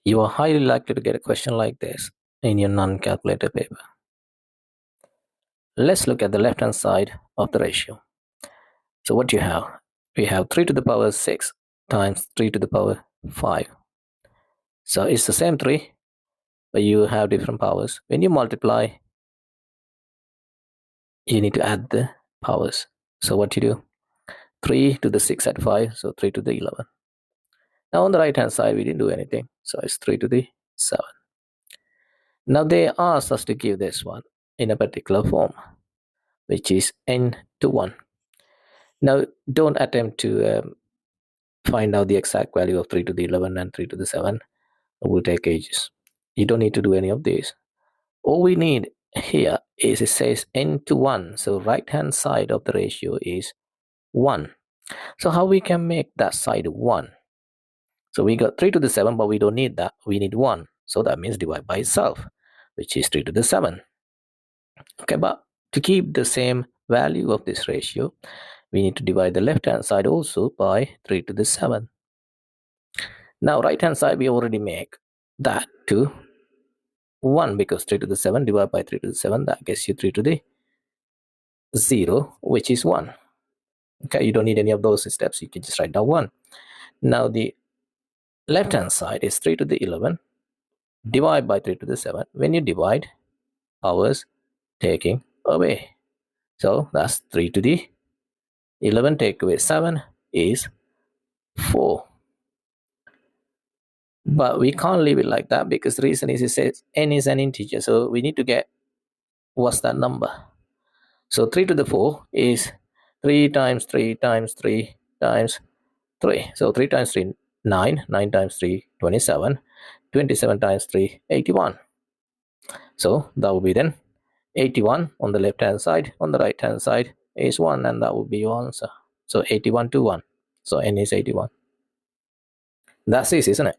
You are highly likely to get a question like this in your non-calculator paper. Let's look at the left-hand side of the ratio. So what do you have? We have 3 to the power 6 times 3 to the power 5. So it's the same 3, but you have different powers. When you multiply, you need to add the powers. So what you do? 3 to the 6 at 5, so 3 to the 11. Now on the right hand side, we didn't do anything, so it's 3 to the 7. Now they asked us to give this one in a particular form, which is n to 1. Now don't attempt to find out the exact value of 3 to the 11 and 3 to the 7. It will take ages. You don't need to do any of these. All we need here is it says n to 1, so right hand side of the ratio is 1. So how we can make that side 1? So we got 3 to the 7, but we don't need that. We need 1. So that means divide by itself, which is 3 to the 7. Okay, but to keep the same value of this ratio, we need to divide the left hand side also by 3 to the 7. Now right hand side, we already make that to 1, because 3 to the 7 divided by 3 to the 7, that gets you 3 to the 0, which is 1. Okay, you don't need any of those steps. You can just write down 1. Now the left hand side is 3 to the 11 divided by 3 to the 7. When you divide, powers taking away. So that's 3 to the 11 take away 7 is 4. But we can't leave it like that, because the reason is it says n is an integer. So we need to get what's that number. So 3 to the 4 is 3 times 3 times 3 times 3. So 3 times 3, 9. 9 times 3, 27. 27 times 3, 81. So that will be then 81 on the left hand side. On the right hand side is 1, and that will be your answer. So 81 to 1. So n is 81. That's easy, isn't it?